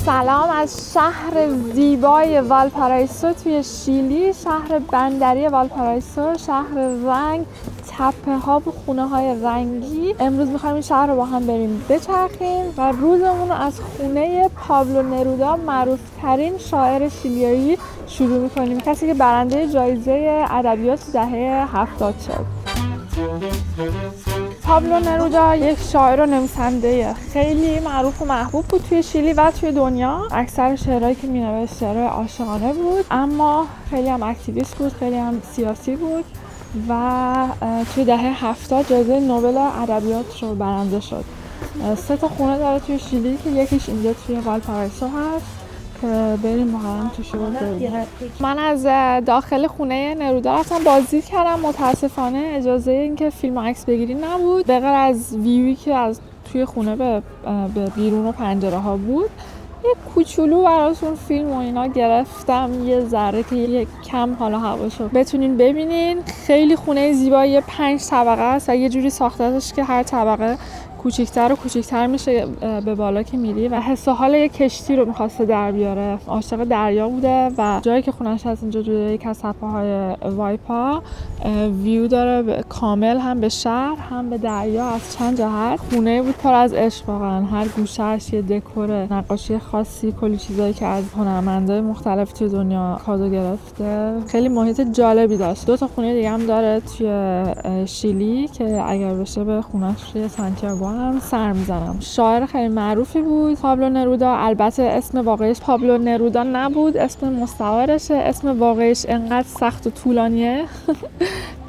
سلام از شهر زیبای والپارایسو توی شیلی، شهر بندری والپارایسو، شهر رنگ، تپه ها و خونه های رنگی. امروز میخوایم این شهر رو با هم بریم بچرخیم و روزمون رو از خونه پابلو نرودا، معروف ترین شاعر شیلیایی شروع میکنیم، کسی که برنده جایزه ادبیات دهه 70 شد. پابلو نرودا یک شاعر و نویسنده خیلی معروف و محبوب بود توی شیلی و توی دنیا. اکثر شعرهایی که می‌نوشت شعرهای عاشقانه بود، اما خیلی هم اکتیویست بود، خیلی هم سیاسی بود و توی دهه 70 جایزه نوبل ادبیات رو برنده شد. 3 تا خونه داره توی شیلی که یکیش اینجا توی والپارایسو هست که بریم با هم توش رو بریم. من از داخل خونه نرودا رفتم بازدید کردم. متاسفانه اجازه اینکه فیلم و عکس بگیری نبود، به غیر از ویوی که از توی خونه به بیرون و پنجره ها بود. یه کوچولو براتون فیلم و اینا گرفتم، یه ذره که یه کم حالا هواشو بتونین ببینین. خیلی خونه زیبایی، 5 طبقه است و یه جوری ساخته‌اش که هر طبقه کوچیک‌تر و کوچیک‌تر میشه به بالا که میری و حس و حال یه کشتی رو می‌خواسته در بیاره. عاشق دریا بوده و جایی که خونه‌اش هست اینجا جلوی یک از تپه‌های وایپا ویو داره کامل، هم به شهر هم به دریا از چند جهت. خونه بود پر از عشق واقعا، هر گوشه‌اش یه دکور نقاشی خاصی، کلی چیزایی که از هنرمندای مختلف توی دنیا کادو گرفته. خیلی محیط جالبی داشت. 2 تا خونه دیگه هم داره توی شیلی که اگر بشه به خونه‌اش توی سانتیاگو هم سر میزنم. شاعر خیلی معروفی بود پابلو نرودا. البته اسم واقعیش پابلو نرودا نبود، اسم مستعارشه. اسم واقعیش انقدر سخت و طولانیه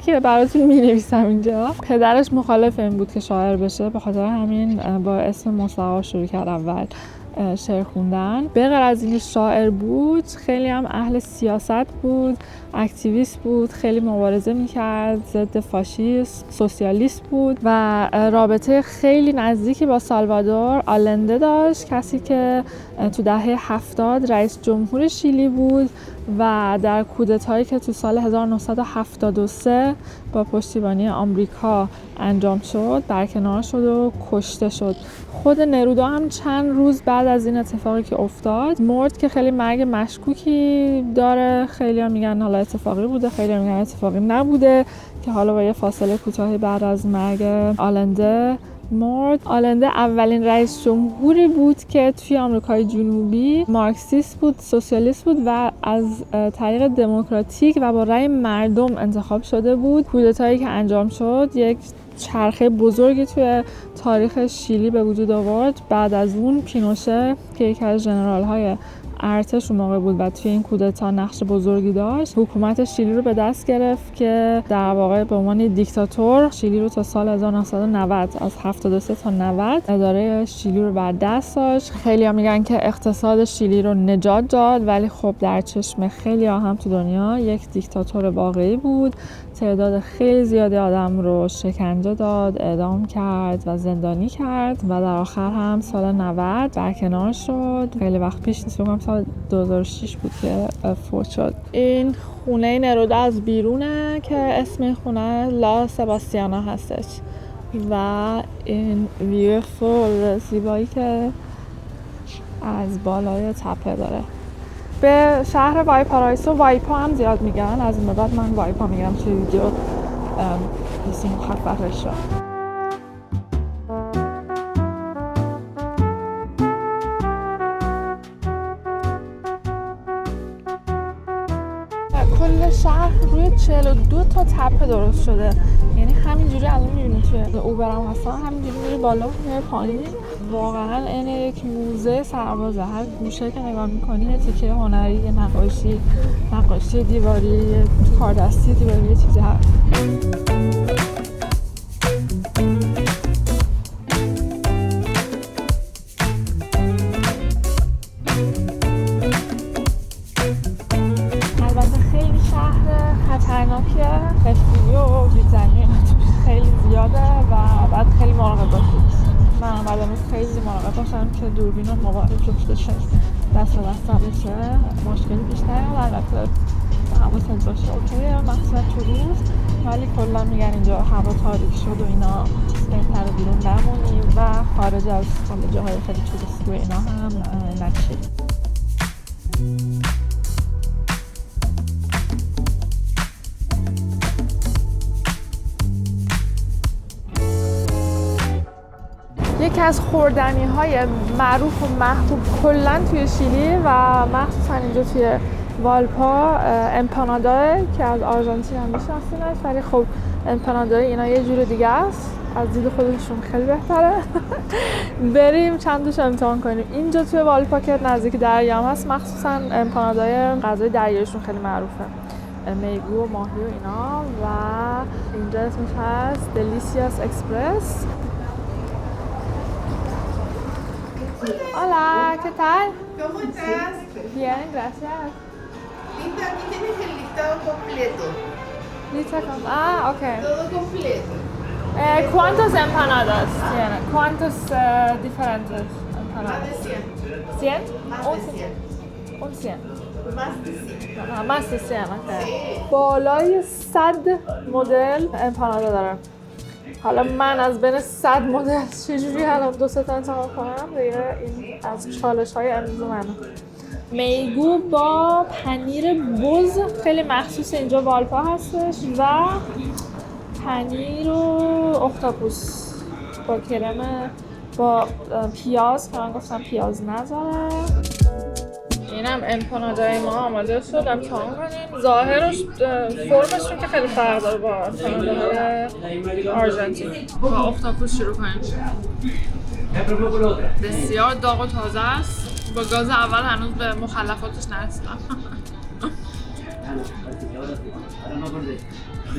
که براتون می‌نویسم اینجا. پدرش مخالف این بود که شاعر بشه، به خاطر همین با اسم مستعار شروع کرد اول شعر خوندن. به غیر از اینکه شاعر بود، خیلی هم اهل سیاست بود، اکتیویست بود، خیلی مبارزه میکرد ضد فاشیسم، سوسیالیست بود و رابطه خیلی نزدیکی با سالوادور آلنده داشت، کسی که تو دهه 70 رئیس جمهور شیلی بود و در کودتایی که تو سال 1973 با پشتیبانی آمریکا انجام شد برکنار شد و کشته شد. خود نرودا هم چند روز بعد از این اتفاقی که افتاد مرد که خیلی مرگ مشکوکی داره. خیلی هم میگن حالا اتفاقی بوده، خیلی هم میگن اتفاقی نبوده، که حالا با یه فاصله کوتاهی بعد از مرگ آلنده مرد. آلنده اولین رئیس جمهوری بود که توی آمریکای جنوبی مارکسیست بود، سوسیالیست بود و از طریق دموکراتیک و با رأی مردم انتخاب شده بود. کودتایی که انجام شد یک چرخه بزرگی توی تاریخ شیلی به وجود آورد. بعد از اون پینوشه که یکی از ژنرال‌های ارتش اون موقع بود و توی این کودتا نقش بزرگی داشت، حکومت شیلی رو به دست گرفت که در واقع به عنوان دیکتاتور شیلی رو تا سال 1990 از 73 تا 90 اداره شیلی رو بر دست داشت. خیلی ها میگن که اقتصاد شیلی رو نجات داد، ولی خب در چشم خیلی ها هم تو دنیا یک دیکتاتور واقعی بود. تعداد خیلی زیادی آدم رو شکنجه داد، اعدام کرد و زندانی کرد و در آخر هم سال 90 برکنار شد. خیلی وقت پیش نیست، فکر کنم سال 2006 بود که فوت شد. این خونه نرودا از بیرونه که اسم این خونه لا سباستیانا هستش و این ویو فول زیبایی که از بالای تپه داره. به شهر والپارایسو وایپا هم زیاد میگن، از این بعد من وایپا میگم توی ویدیو اسم مخففش رو. کل شهر روی 42 تا تپه درست شده، یعنی همینجوری الان میبینید توی اوبرم هستن، همینجوری میره بالا و میره پایین. واقعا این یک موزه سربازه. هر گوشه که نگاه میکنی یه تیکه هنری، یه نقاشی دیواری، یه کاردستی دیواری، یه چیزی هست. خطرناکیه، خشبگی و جیب‌زنی خیلی زیاده و بعد خیلی مراقب باشید. من بعد امروز خیلی مراقب باشم که دوربین و موبایل جفت بشه، دست بشه، مشکلی پیش نیاد. البته حواست باشه اوکیه، مخصوصا تو روز، ولی کلا میگن اینجا هوا تاریک شد و اینا بهتر بیرون نمونیم و خارج از جاهای خیلی توریستی و اینا هم نچیم. یکی از خوردنی‌های معروف و محبوب کلاً توی شیلی و مخصوصاً اینجا توی والپا امپاناداه که از آرژانتین هم می‌شناسینش، ولی خب امپاناداه اینا یه جور دیگه است، از دید خودشون خیلی بهتره. بریم چند دوش امتحان کنیم. اینجا توی والپا که نزدیک دریا هم هست، مخصوصاً امپاناداه غذای دریایشون خیلی معروفه، میگو و ماهی و اینا. و اینجا اسمش هست دلیسیاس اکسپرس. Hola, ¿qué tal? ¿Cómo estás? Bien, gracias. Linda, aquí tienes el listado completo. Ok. Todo completo. ¿Cuántos empanadas tiene? ¿Cuántos diferentes Más empanadas? de 100. ¿100? Más de 100. Un 100. Más de 100. Más de 100, ok. Sí. بالای 100 مدل امپانادا دارم. حالا من از بین 100 مدل چجوری الان 2 تا انتخاب کنم؟ دیگه این از چالش‌های امروز منه. میگو با پنیر بز خیلی مخصوص اینجا والپا هستش و پنیر و اختاپوس با کرم با پیاز که من گفتم پیاز نذاره. اینم امپانادای ما آماده شد، امتحان کنیم. ظاهرش فرمش رو که خیلی فرق داره با امپانادای آرژانتین. با اختاپوس شروع کنیم. بسیار داغ و تازه است. با گاز اول هنوز به مخلفاتش نرسیدم.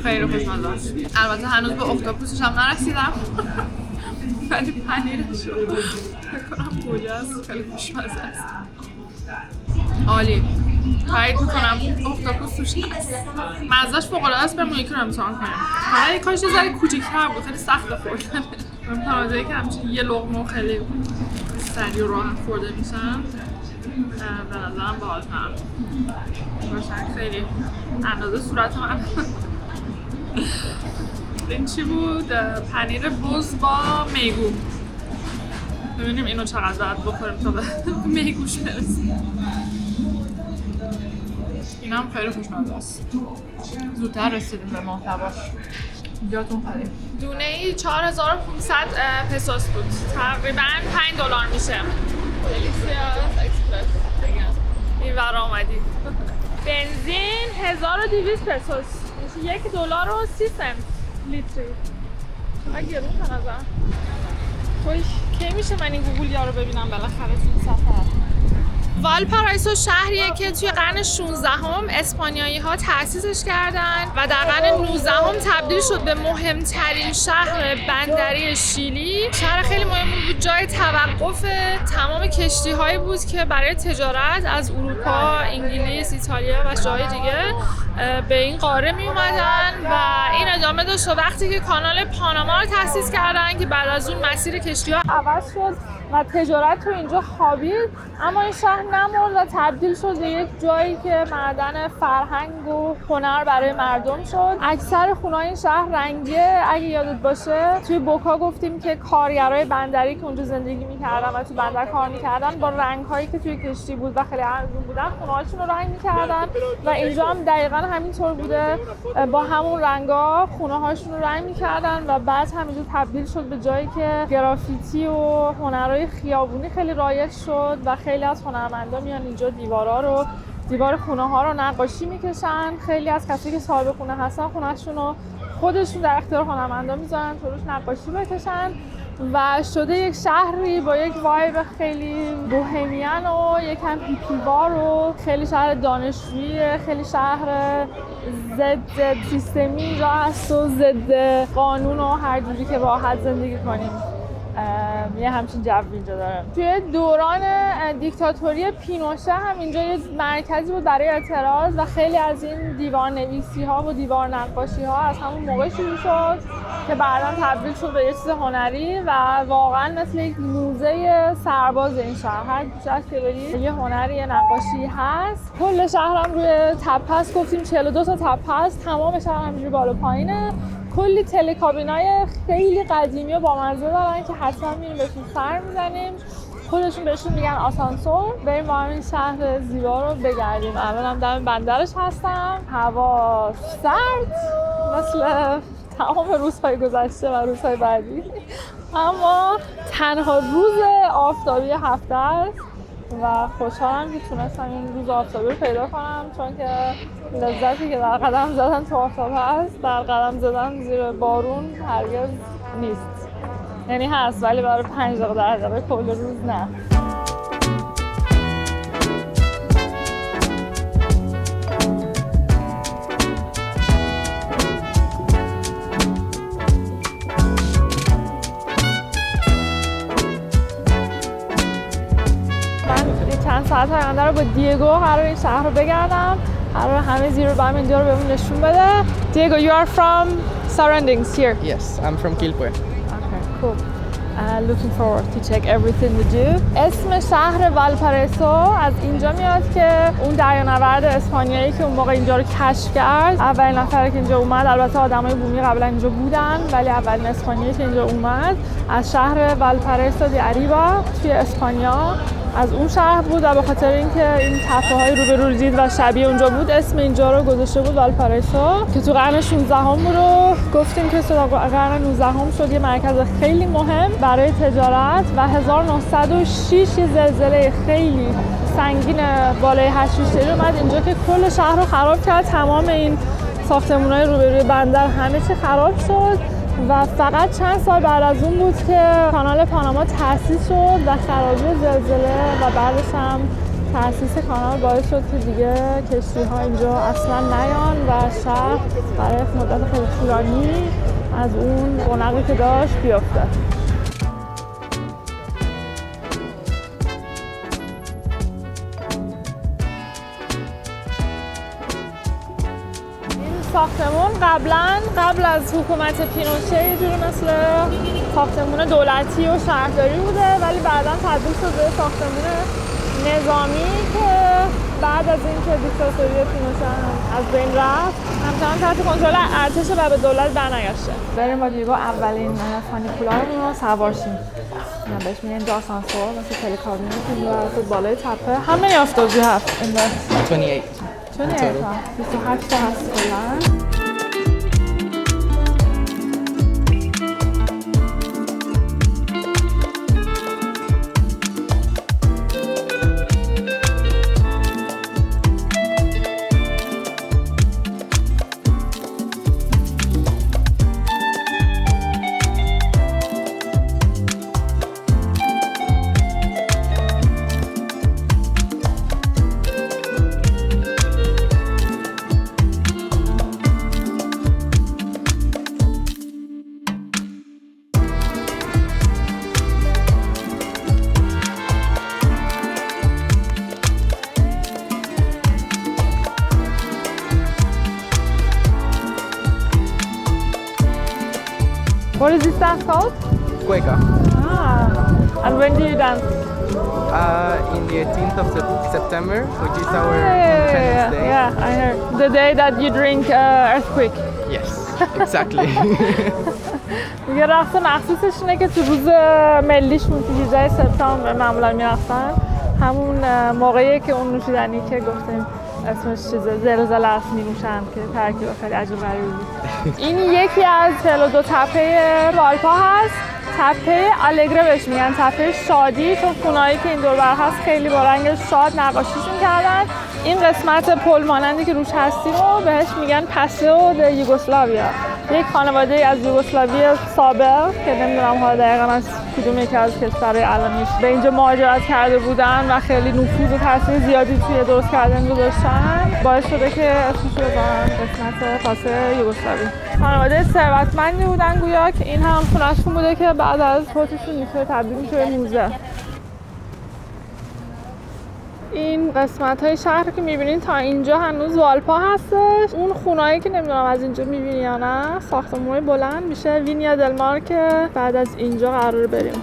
خیلی خوشمزه است. البته هنوز به اختاپوسش هم نرسیدم. ولی پنیرش رو فکر کنم گوجه است. خیلی خوشمزه است. عالی. تایید میکنم اختاپوس توش هست. مزهش فوق‌العاده است. بریم یکی رو امتحان کنیم. ولی کاش یه ذره کوچیک‌تر بود. خیلی سخت خوردن. امپانادایی که همچین یه لقمه خیلی سریع و راحت خورده میشن به نظرم باحال‌تر. باشن خیلی اندازه صورت من. این چی بود؟ پنیر بز با میگو. ببینیم اینو چقدر باید بخوریم تا به میگوش برسیم. این هم خیلی خوشمزه است. زودتر رسیدیم به محتواش. جاتون خالی. دونه ای 4500 پسوس بود. تقریباً $5 میشه. دلیسیاس اکسپرس. این ور آمدید. بنزین 1200 پسوس. میشه $1.30 لیتری. چقدر گرون به نظر. خوش کی میشه من این گوگلیا رو ببینم بالاخره تو این سفر. والپارایسو شهریه که توی قرن 16 اسپانیایی ها تأسیسش کردن و در قرن 19 تبدیل شد به مهمترین شهر بندری شیلی. شهر خیلی مهم بود، جای توقف تمام کشتی هایی بود که برای تجارت از اروپا، انگلیس، ایتالیا و جای دیگه به این قاره می اومدن و این ادامه داشت و وقتی که کانال پاناما رو تأسیس کردن که بعد از اون مسیر کشتی ها عوض شد و تجارت تو اینجا خوابید، اما این شهر نمرد و تبدیل شد به یک جایی که معدن فرهنگ و هنر برای مردم شد. اکثر خونه‌های این شهر رنگیه. اگه یادت باشه توی بوکا گفتیم که کارگرای بندری که اونجا زندگی می‌کردن و تو بندر کار می‌کردن با رنگ‌هایی که توی کشتی بود و خیلی ارزون بودن خونه‌هاشون رو رنگ می‌کردن و اینجا هم دقیقاً همینطور بوده، با همون رنگ‌ها خونه‌هاشون رو رنگ می‌کردن و بعد همینجور تبدیل شد به جایی که گرافیتی و هنرهای خیابونی خیلی رایج شد و خیلی از هنرمندا میان اینجا دیوار خونه ها رو نقاشی میکشن. خیلی از کسایی که صاحب خونه هستن خونه‌شون رو خودشون در اختیار هنرمندا میذارن تا روش نقاشی بکشن و شده یک شهری با یک وایب خیلی بوهمیان و یکم هیپیوار و خیلی شهر دانشجویی، خیلی شهر ضد سیستمی اینجا هست و ضد قانون و هر جوری که راحت زندگی کنیم. یه همچین جو اینجا داره. توی دوران دیکتاتوری پینوشه هم اینجا یه مرکزی بود برای اعتراض و خیلی از این دیوار نویسی ها و دیوار نقاشی ها از همون موقع شروع شد که بعداً تبدیل شد به یه چیز هنری و واقعاً مثل یک موزه سرباز این شهر. هر کوچه‌اش که بری یه هنری، یه نقاشی هست. کل شهر هم روی تپه است. گفتیم 42 تا تپه است. تمام شهر همینجوری بالا پایینه. کلی تلکابینای خیلی قدیمی و بامزه دارن که حتما میریم بهشون سر میزنیم. خودشون بهشون میگن آسانسور. بریم با همین شهر زیبا رو بگردیم. الان هم دم بندرش هستم. هوا سرد مثل تمام روزهای گذشته و روزهای بعدی، اما تنها روز آفتابی هفته است و خوشحالم که تونستم این روز آفتابی رو پیدا کنم، چون که لذتی که در قدم زدن تو آفتاب هست، در قدم زدن زیر بارون هرگز نیست. یعنی هست ولی برای 5 دقیقه 10 دقیقه کل روز نه. چند ساعت آینده رو با دیگو قرار این شهر رو بگردم. قرار همه زیر رو اینجا رو بهمون نشون بده. Diego, you are from surroundings here? Yes, I'm from Quilpue. Okay, cool. Looking forward to check everything with you. اسم شهر والپارایسو از اینجا میاد که اون دریانورد اسپانیایی که اون موقع اینجا رو کشف کرد، اولین نفری که اینجا اومد، البته آدمای بومی قبلا اینجا بودن ولی اولین اسپانیایی که اینجا اومد از شهر والپارایسو دی اریبا توی اسپانیا از اون شهر بود و به خاطر اینکه این تپه‌های روبرو دید و شبیه اونجا بود اسم اینجا رو گذاشته بود والپارایسو، که تو قرن 16 رو گفتیم که قرن 19 شد یه مرکز خیلی مهم برای تجارت و 1906 یه زلزله خیلی سنگین بالای 8 ریشتری اومد اینجا که کل شهر رو خراب کرد. تمام این ساختمان‌های روبروی بندر همه چی خراب شد و فقط چند سال بعد از اون بود که کانال پاناما تأسیس شد و خرابی زلزله و بعدش هم تأسیس کانال باعث شد که دیگه کشتی‌ها اینجا اصلا نیان و شهر برای مدت خیلی طولانی از اون رونقی که داشت بیفته. ساختمون قبل از حکومت پینوشه یه جوری مثل ساختمون دولتی و شهرداری بوده ولی بعداً تبدیل شد به ساختمون نظامی که بعد از اینکه دیکتاتوری پینوشه از بین رفت همچنان تحت کنترل ارتش و به دولت برنگشته. بریم با دیگو اولین فانیکولارمون رو سوار شیم. من بهش میگن اینجا آسانسور مثل تلکابینی که اینجا بالای تپه. How many of those you have in there? 28. 28 تا هست کلا. What is this dance called? Cueca. Ah, and when do you dance? In the 18th of September, which is our Independence Day. Yeah, I heard. The day that you drink earthquake. Yes, exactly. میگه رقص مخصوصش اینه که تو روز ملیشون تو 18 سپتامبر معمولا میرقصن. همون موقعیه که اون نوشیدنی که گفتیم اسمش چیزه زلزله است می‌نوشن که ترکیب خیلی عجیب غریبی بود. این یکی از 42 تپه والپا هست. تپه آلگره بهش میگن، تپه شادی، چون خونه‌ای که این دور بر هست خیلی با رنگ شاد نقاشیشون کردن. این قسمت پل مانندی که روش هستیم رو بهش میگن پاسو د یوگسلاویا. یک خانواده از یوگسلاوی سابق که نمیدونم حالا دقیقاً از کدوم یکی از کشورهای الانیش به اینجا مهاجرت کرده بودن و خیلی نفوذ و تاثیر زیادی توی درست کردن گذاشتن، باعث شده که اسمش رو بذارن قسمت پاسو یوگسلاوی. خانواده ثروتمندی بودن گویا که این هم خونه‌شون بوده که بعد از فوتشون میشه تبدیل میشه به موزه. این قسمت های شهر که میبینین تا اینجا هنوز والپا هستش. اون خونهایی که نمیدونم از اینجا میبینی یا نه، ساختمون بلند میشه وینیا دل مار که بعد از اینجا قراره بریم.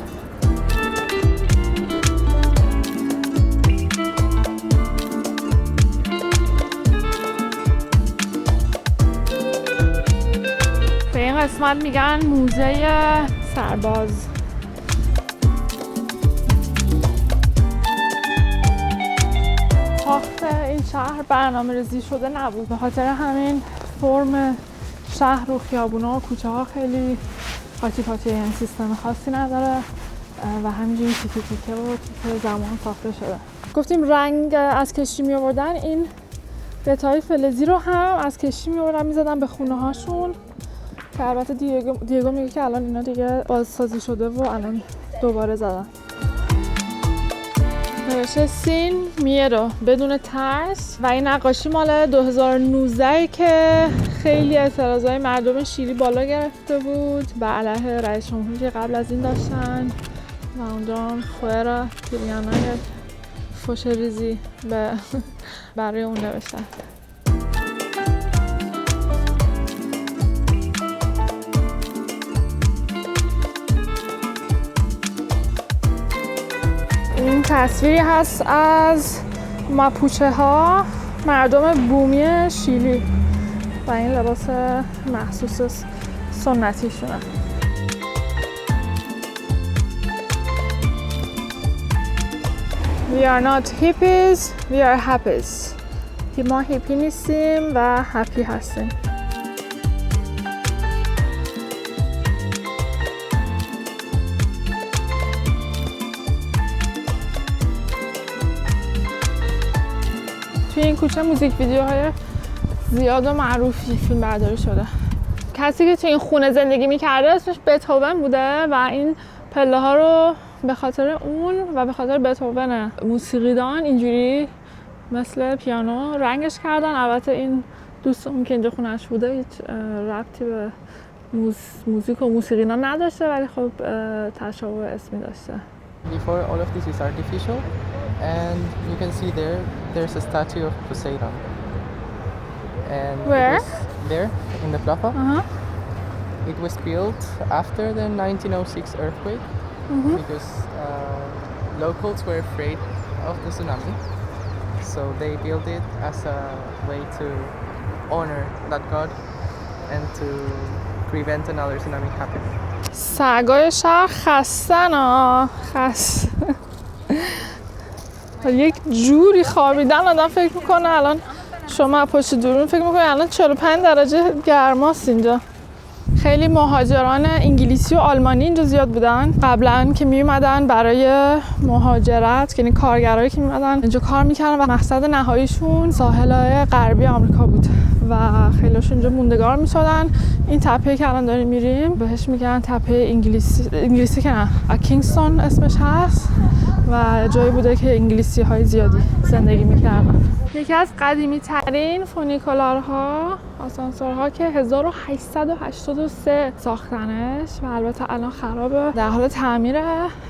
به این این قسمت میگن موزه سرباز. ساخت این شهر برنامه‌ریزی شده نبود، به خاطر همین فرم شهر و خیابونا و کوچه ها خیلی قاطی قاطی، یعنی سیستم خاصی نداره و همینجوری تیکه تیکه و تیکه زمان ساخته شده. گفتیم رنگ از کشتی می آوردن، این قطعه‌های فلزی رو هم از کشتی می آوردن می‌زدن به خونه هاشون که البته دیگو میگه که الان اینا دیگه بازسازی شده و الان دوباره زدن. نوشته سین میرو بدون ترس و این نقاشی مال 2019 که خیلی اعتراضای مردم شیلی بالا گرفته بود به علیه رئیس جمهوری که قبل از این داشتن و اونجا خوره پیریانای فوش ریزی برای اون نوشتن. این تصویری هست از ماپوچه ها، مردم بومی شیلی و این لباس مخصوص سنتیشونه. We are not hippies, we are happies. ما هیپی نیستیم و هپی هستیم. توی این کوچه موزیک ویدیوهای زیاد و معروفی فیلم برداری شده. کسی که توی این خونه زندگی میکرده اسمش بتهوون بوده و این پله ها رو به خاطر اون و به خاطر بتهوون موسیقیدان اینجوری مثل پیانو رنگش کردن. البته این دوستمون که اینجا خونه‌اش بوده هیچ ربطی به موزیک و موسیقی اینا نداشته ولی خب تشابه اسمی داشته. Before all of this is artificial and you can see there's a statue of Poseidon. And where? There in the plaza. Uh-huh. It was built after the 1906 earthquake because locals were afraid of the tsunami. So they built it as a way to honor that god and to prevent another tsunami happening. سگای شهر خستن خست. یک جوری خوابیدن آدم فکر میکنه الان شما پشت دورون فکر میکنه الان 45 درجه گرماست اینجا. خیلی مهاجران انگلیسی و آلمانی اینجا زیاد بودن قبلا که می اومدن برای مهاجرت، یعنی کارگرایی که می اومدن اینجا کار میکردن و مقصد نهاییشون ساحل غربی آمریکا بود و خیلیشون اینجا موندگار میشدن. این تپه که الان داریم میریم بهش میگن تپه انگلیسی که نه، کینگستون اسمش هست و جایی بوده که انگلیسی های زیادی زندگی میکردن. یکی از قدیمی ترین فونیکولارها، آسانسورها که 1883 ساختنش و البته الان خرابه، در حال تعمیره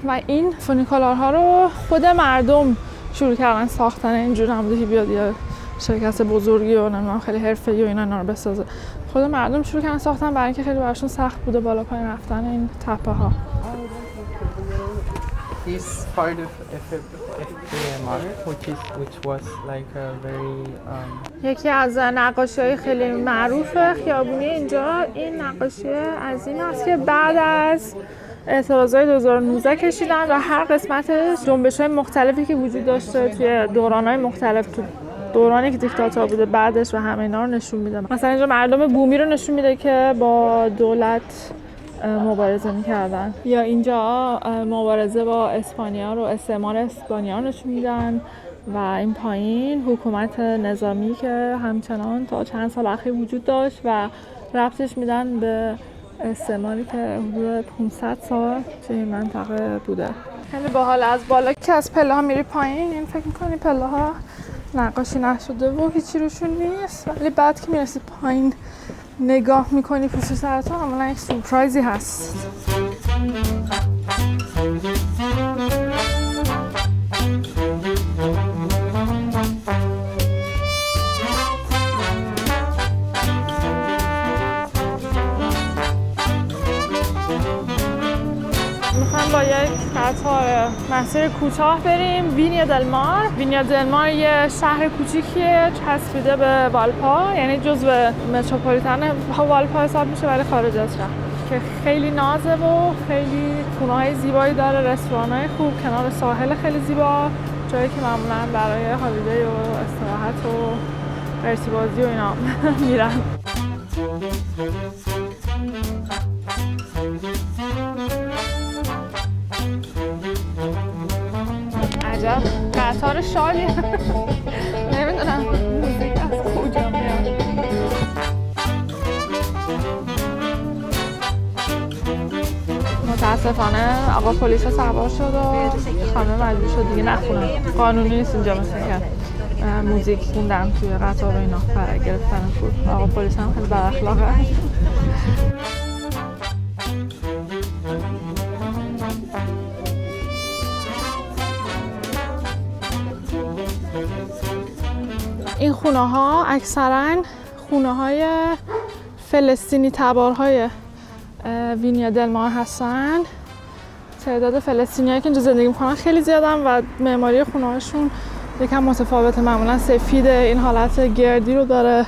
و این فونیکولارها رو خود مردم شروع کردن ساختن. اینجور نبوده که بیاد یه شرکت بزرگی و نمیدونم خیلی حرفه‌ای و اینا رو بسازه. خود مردم شروع کردن ساختن برای اینکه خیلی براشون سخت بوده بالا پایین رفتن این تپه ها. This part of Mar, which was like a very یکی از نقاشی‌های خیلی معروف خیابونی اینجا این نقاشی عظیم است که بعد از اعتراضای 2019 کشیدن و هر قسمتش جنبش‌های مختلفی که وجود داشته توی دوران‌های مختلف، تو دورانی که دیکتاتور بوده بعدش و همه اینا رو نشون میده. مثلا اینجا مردم بومی رو نشون میده که با دولت مبارزه میکردن، یا اینجا مبارزه با اسپانیا رو، استعمار اسپانیا رو نشون میدن و این پایین حکومت نظامی که همچنان تا چند سال اخیر وجود داشت و ربطش میدن به استعماری که حدود 500 سال توی این منطقه بوده. خیلی باحال. از بالا که از پله ها میری پایین این فکر میکنی پله ها نقاشی نشده و هیچی روشون نیست، ولی بعد که میرسی پایین نگاه میکنی پشت سرت عملا یک سورپرایزی هست. میخوام با یک قطار مسیر کوتاه بریم وینیا دل مار. وینیا دل مار یه شهر کوچیکیه چسبیده به والپا، یعنی جزو متروپولیتن والپا حساب میشه ولی خارج از شهر، که خیلی نازه و خیلی خونه‌های زیبایی داره، رستوران‌های خوب کنار ساحل خیلی زیبا، جایی که معمولاً برای هالیدی و استراحت و قرصی بازی و اینا میرن. عجب قطار شادی. نمیدونم موزیک از کجا میاد. متاسفانه آقا پلیس سوار شد و خانم مجبور شد دیگه نخونم. قانونی نیست اینجا مثلا که موزیک خوندن توی قطار و اینا برای گرفتن پول. آقا پلیس هم خیلی بد اخلاقه. این خونه ها اکثرا خونه های فلسطینی تبارهای وینیا دل مار هستن. تعداد فلسطینیایی که اینجا زندگی میکنن خیلی زیادن و معماری خونه هاشون یکم متفاوته، معمولا سفید این حالت گردی رو داره،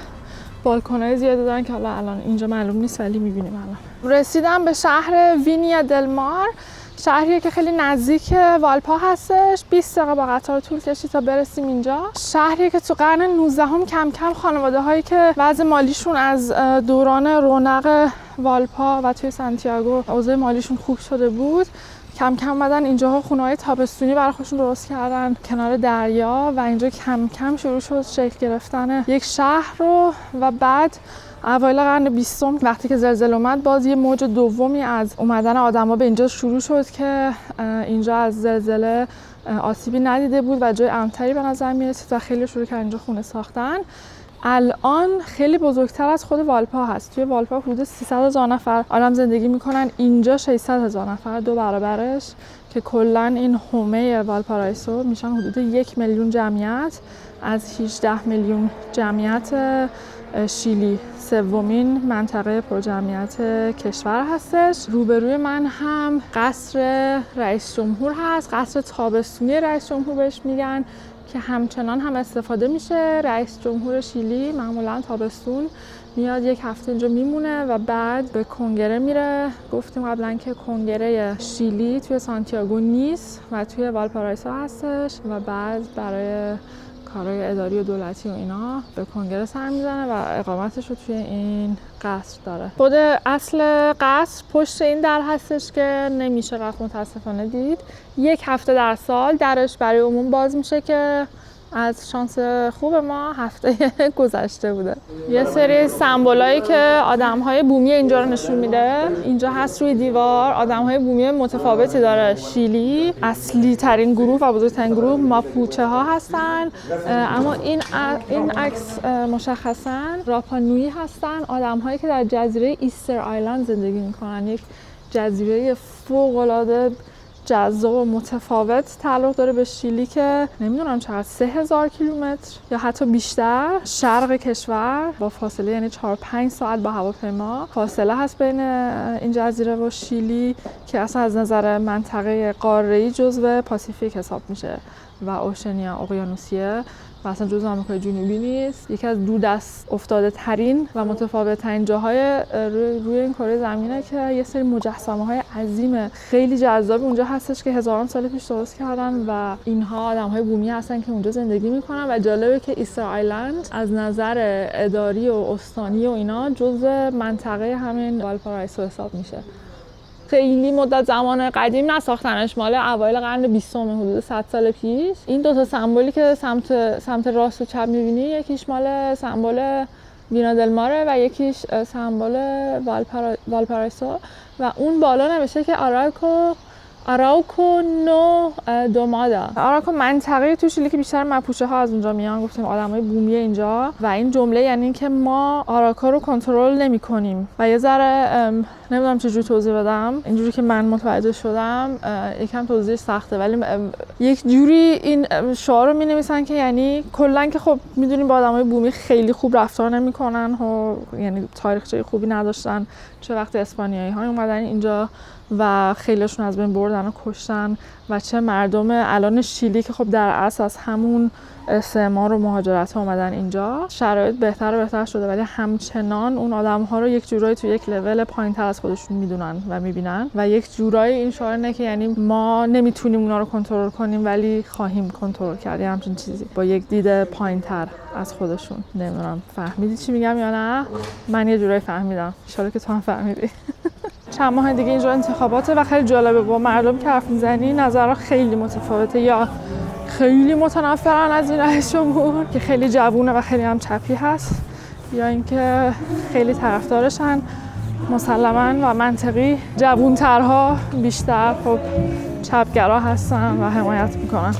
بالکنای زیادی دارن که حالا الان اینجا معلوم نیست ولی میبینیم. الان رسیدم به شهر وینیا دل مار، شهریه که خیلی نزدیک والپا هستش. 20 دقیقه با قطار طول کشید تا برسیم اینجا. شهریه که تو قرن 19 کم کم خانواده هایی که وضع مالیشون از دوران رونق والپا و توی سانتیاگو اوضاع مالیشون خوب شده بود، کم کم اومدن اینجاها خونه‌های تابستونی برای خودشون درست کردن کنار دریا و اینجا کم کم شروع شد شکل گرفتن یک شهر رو. و بعد اوایل قرن 20 وقتی که زلزله اومد باز یه موج دومی از اومدن آدم‌ها به اینجا شروع شد که اینجا از زلزله آسیبی ندیده بود و جای امن‌تری به نظر می‌رسید و خیلی شروع کردن اینجا خونه ساختن. الان خیلی بزرگتر از خود والپا هست. توی والپا حدود 300,000 نفر آدم زندگی میکنن، اینجا 600,000 نفر، 2 برابرش، که کلا این حومه والپارایسو میشن حدود 1 میلیون جمعیت از 18 میلیون جمعیت شیلی. سومین منطقه پرجمعیت کشور هستش. روبروی من هم قصر رئیس جمهور هست، قصر تابستونی رئیس جمهور بهش میگن، که همچنان هم استفاده میشه. رئیس جمهور شیلی معمولا تابستون میاد یک هفته اینجا میمونه و بعد به کنگره میره. گفتیم قبلا که کنگره شیلی توی سانتیاگو نیست و توی والپارایسو هستش و بعد برای کارهای اداری و دولتی و اینا به کنگره سر میزنه و اقامتش رو توی این قصر داره. خود اصل قصر پشت این در هستش که نمیشه رفت متاسفانه دید. 1 هفته در سال درش برای عموم باز میشه که از شانس خوب ما هفته گذشته بوده. یه سری سمبولایی که آدم‌های بومی اینجا رو نشون میده. اینجا هست روی دیوار. آدم‌های بومی متفاوتی داره شیلی. اصلی ترین گروه و بزرگترین گروه ماپوچه ها هستن، اما این عکس مشخصاً راپانویی هستن، آدم‌هایی که در جزیره ایستر آیلند زندگی میکنن. یک جزیره فوق‌العاده جذاب و متفاوت تعلق داره به شیلی که نمیدونم چقدر 3000 کیلومتر یا حتی بیشتر شرق کشور با فاصله یعنی 4-5 ساعت با هواپیما فاصله هست بین این جزیره و شیلی که اصلا از نظر منطقه قاره‌ای جزو پاسیفیک حساب میشه و اوشنیا اقیانوسیه و اصلا جزو آمریکای جنوبی نیست. یکی از دو دست افتاده ترین و متفاوت ترین جاهای روی این کره زمینه که یه سری مجسمه های عظیم خیلی جذاب اونجا هستش که هزاران سال پیش درست کردن و اینها آدم های بومی هستن که اونجا زندگی میکنن و جالبه که ایستر آیلند از نظر اداری و استانی و اینا جزو منطقه همین والپارایسو حساب میشه. خیلی مدت زمان قدیم نساختنش، مال اوایل قرن 20 حدود 100 سال پیش. این دو تا سمبولی که سمت راست و چپ می‌بینی یکیش مال سمبل وینا دل ماره و یکیش سمبل والپارایسو و اون بالا نوشته که آراوکو نو دومادا. آراوکو منطقه تو شیلی که بیشتر ماپوچه ها از اونجا میان، گفتیم آدمای بومی اینجا و این جمله یعنی این که ما آراوکو رو کنترل نمی‌کنیم و یه ذره نمیدونم چجوری توضیح بدم، اینجوری که من متوجه شدم یکم توضیحش سخته ولی یک جوری این شعار رو می‌نویسن که یعنی کلاً که خب می‌دونیم با آدمای بومی خیلی خوب رفتار نمی‌کنن و یعنی تاریخچه خوبی نداشتن، چه وقت اسپانیایی‌ها اومدن اینجا و خیلیشون از بین بردن و کشتن و چه مردم الان شیلی که خب در اصل از همون استعمار و مهاجرت اومدن اینجا شرایط بهتر و بهتر شده، ولی همچنان اون آدم‌ها رو یک جورایی تو یک لول پایین‌تر از خودشون میدونن و میبینن و یک جورایی این شعار اینه که یعنی ما نمیتونیم اونا رو کنترل کنیم ولی خواهیم کنترل کرد، همچین چیزی با یک دید پایین‌تر از خودشون. نمیدونم فهمیدی چی میگم یا نه؟ من یه جورایی فهمیدم، ان شاءالله که تو هم فهمیدی. چند ماه دیگه اینجا انتخاباته و خیلی جالبه با مردم که حرف میزنی نظرها خیلی متفاوته، یا خیلی متنفرن از این رئیس جمهور که خیلی جوونه و خیلی هم چپی هست، یا اینکه خیلی طرفدارشن مسلماً و منطقی. جوونترها بیشتر خب چپگرا هستن و حمایت میکنن.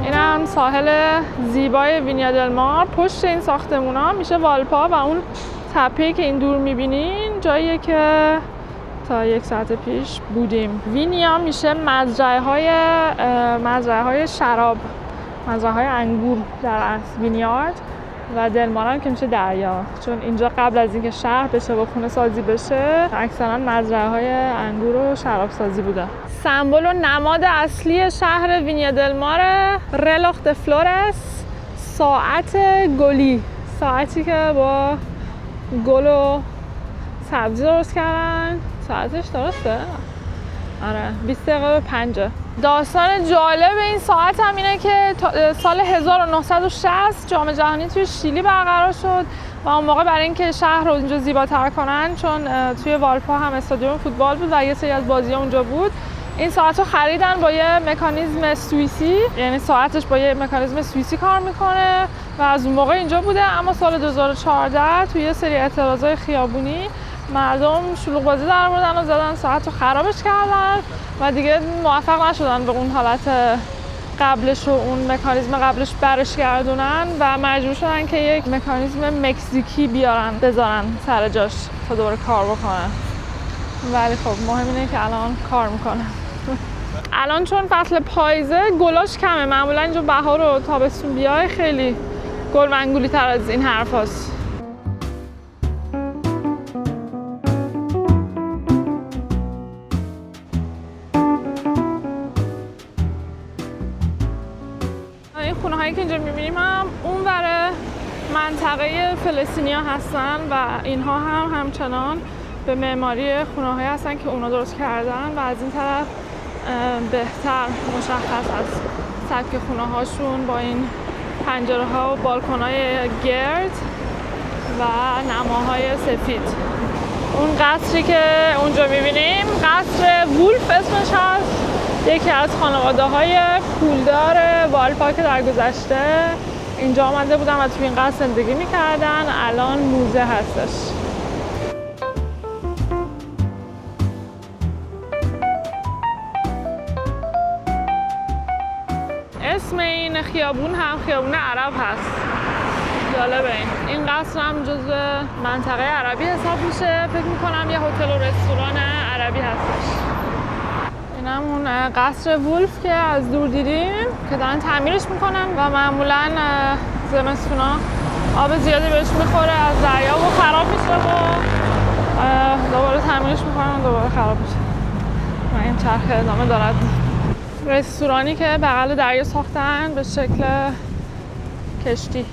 اینم ساحل زیبای وینیا دل مار. پشت این ساختمونا میشه والپا و اون تپه‌ای که این دور میبینین جاییه که تا 1 ساعت پیش بودیم. وینیا میشه مزرعه های شراب، مزرعه های انگور در اصل وینیارد، و دلمار هم که میشه دریا، چون اینجا قبل از اینکه شهر بشه و خونه سازی بشه اکثرا مزرعه های انگور و شراب سازی بوده. سمبل و نماد اصلی شهر وینیا دل مار رلوخ د فلورس، ساعت گلی، ساعتی که با گل و سبزی درست کردن. ساعتش درسته؟ آره 20 دقیقه به 5. داستان جالب این ساعت هم اینه که سال 1960 جام جهانی توی شیلی برقرار شد و اون موقع برای اینکه شهر رو اینجا زیباتر کنن، چون توی والپا هم استادیوم فوتبال بود و یه سری از بازی‌ها اونجا بود، این ساعت رو خریدن با یه مکانیزم سوئیسی، یعنی ساعتش با یه مکانیزم سوئیسی کار میکنه و از اون موقع اینجا بوده. اما سال 2014 توی یه سری اعتراضای خیابونی مردم شلوغ بازی در آوردن و زدن ساعت رو خرابش کردن و دیگه موفق نشدن به اون حالت قبلش و اون مکانیزم قبلش برش گردونن و مجبور شدن که یک مکانیزم مکزیکی بذارن سر جاش تا دوباره کار بکنه. ولی خب مهم اینه که الان کار میکنه. الان چون فصل پاییزه گلاش کمه، معمولا اینجا بهار و تابستون بیای خیلی گل منگولی تر از این حرف هست. این خونه هایی که اینجا میبینیم هم اون ور منطقه فلسطینیا هستن و اینها هم همچنان به معماری خونه هایی هستن که اونا درست کردن و از این طرف بهتر مشخص از سبک خونه هاشون با این پنجره ها و بالکن های گرد و نماهای سفید. اون قصری که اونجا میبینیم قصر وولف اسمش هست، یکی از خانواده های پولدار والپا که در گذشته اینجا آمده بودن و توی این قصر زندگی میکردن. الان موزه هستش. اسم این خیابون هم خیابون عرب هست. جالبه این قصر هم جزو منطقه عربی حساب میشه. فکر میکنم یه هتل و رستوران عربی هستش. این هم اون قصر وولف که از دور دیدیم که دارن تعمیرش میکنن و معمولا زمستونا آب زیادی بهش میخوره از دریا و خراب میشه و دوباره تعمیرش میکنن و دوباره خراب میشه و این چرخه ادامه دارد. رستورانی که بغل دریا ساختن به شکل کشتی.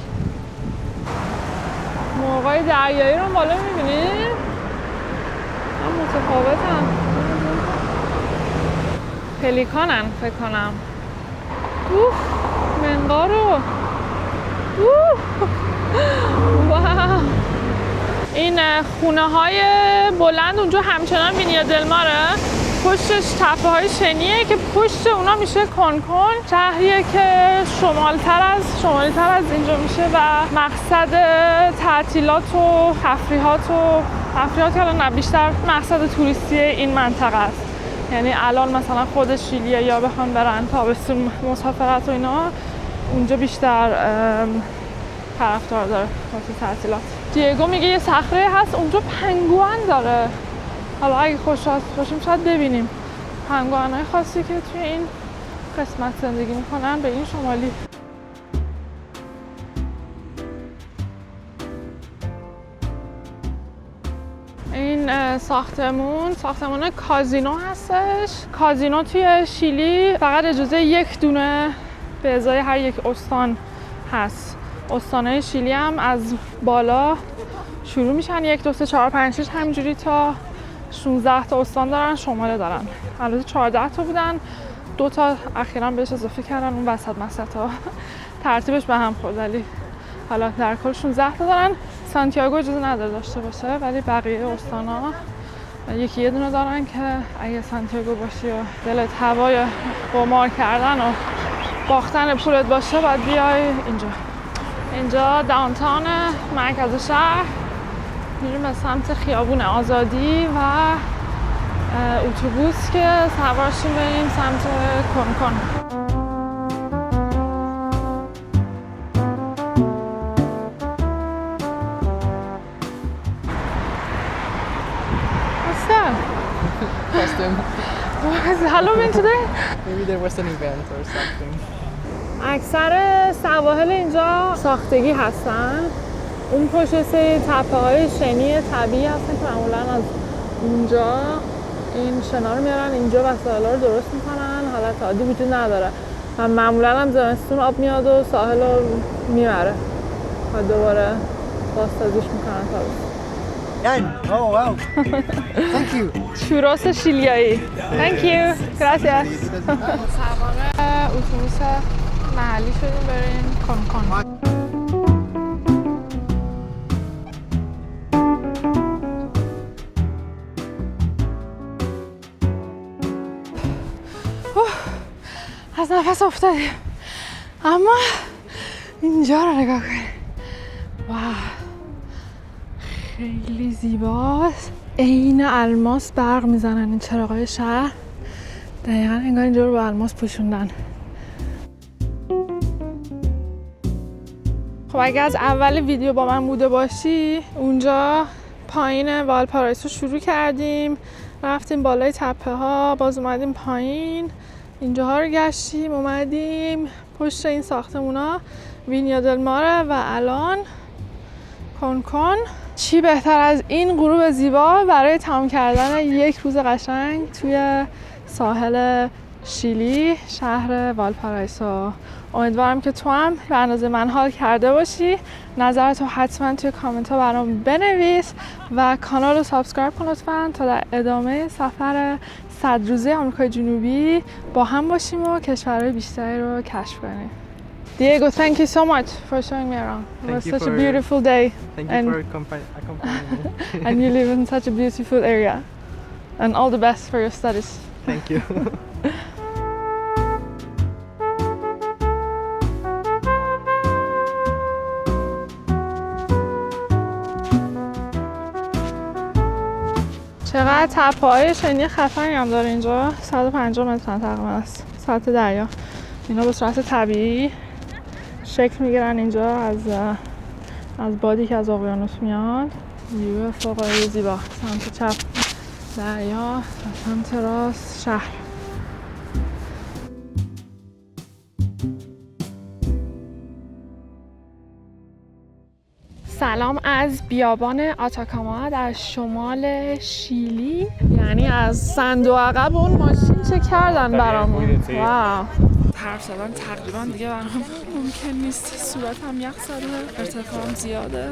موقعی دریایی رو بالا میبینید؟ هم متفاوتن. پلیکانن فکر کنم. منقارو. واو. این خونه های بلند اونجا همچنان وینیا دل ماره. پشتش تپه های شنیه که پشت اونا میشه کونکون، شهریه که شمالی‌تر از اینجا میشه و مقصد تعطیلات و تفریحات الان نه، بیشتر مقصد توریستی این منطقه است. یعنی الان مثلا خود شیلیه یا بخوان برن تابستون مسافرت و اینا اونجا بیشتر طرفدار داره واسه تعطیلات. دیگو میگه یه صخره هست اونجا پنگوئن داره. حالا اگه خوشحال باشیم شاید ببینیم پنگوئن‌های خاصی که توی این قسمت زندگی میکنن به این شمالی. این ساختمون کازینو هستش. کازینو توی شیلی فقط اجازه یک دونه به ازای هر یک استان هست. استانهای شیلی هم از بالا شروع میشن، 1 2 3 4 5 6 همینجوری تا 16 تا استان دارن، شماله دارن. البته 14 تا بودن، 2 تا اخیراً بهش اضافه کردن، اون وسط ها ترتیبش به هم خورد، ولی حالا در کل 16 تا دارن. سانتیاگو اجازه نداره داشته باشه، ولی بقیه استانا یکی یه دونه دارن که اگه سانتیاگو باشی و دلت هوای قمار کردن و باختن پولت باشه باید بیای اینجا داونتاون مرکز شهر. میریم به سمت خیابون آزادی و اتوبوس که سوارشیم بریم سمت کونکون. Costume. What is Halloween today? Maybe there was an event or something. اکثر سواحل اینجا ساختگی هستن. اون پشت سری تپه‌های شنی طبیعی هستن که معمولاً از اونجا این شنا رو میارن اینجا وسایل رو درست میکنن. حالت عادی وجود نداره و معمولاً هم زمستون آب میاد و ساحل رو میبره و دوباره بازسازیش میکنن تا Oh wow. Thank you. چوروس شیلیایی. Thank you. Gracias. سوار اتوبوس محلی شدیم بریم کونکون. از نفس افتادیم، اما اینجا رو نگاه کنید. واو، خیلی زیباست. عین الماس برق میزنن این چراغای شهر. دقیقا انگار اینجا رو با الماس پوشوندن. خب اگه از اول ویدیو با من بوده باشی، اونجا پایین والپارایسو شروع کردیم، رفتیم بالای تپه ها، باز اومدیم پایین، اینجاها رو گشتیم، اومدیم پشت این ساختمونا وینیا دل ماره و الان کونکون. چی بهتر از این غروب زیبا برای تمام کردن یک روز قشنگ توی ساحل شیلی، شهر والپارایسو. امیدوارم که تو هم به اندازه من حال کرده باشی. نظرتو حتما توی کامنت ها برام بنویس و کانال رو سابسکرایب کن لطفا تا در ادامه سفر 100 روزه آمریکای جنوبی با هم باشیم و کشورهای بیشتری رو کشف کنیم. Diego, thank you so much for showing me around. It was such a beautiful day. Thank you for accompanying me. And you live in such a beautiful area. And all the best for your studies. Thank you. چقدر تپه‌های شنی خفنی هم داره اینجا. 150 متر تقریبا است. سطح دریا. اینا به صورت طبیعی شکل میگیرن اینجا از بادی که از اقیانوس میاد. ویو فوق‌العاده زیبا. سمت چپ دریا و سمت راست شهر. سلام از بیابان آتاکاما در شمال شیلی. یعنی از صندوق عقب اون ماشین چه کردن برامون. واو. حرف زدن تقریبا دیگه برام ممکن نیست. صورتم یخ زده، ارتفاعم زیاده.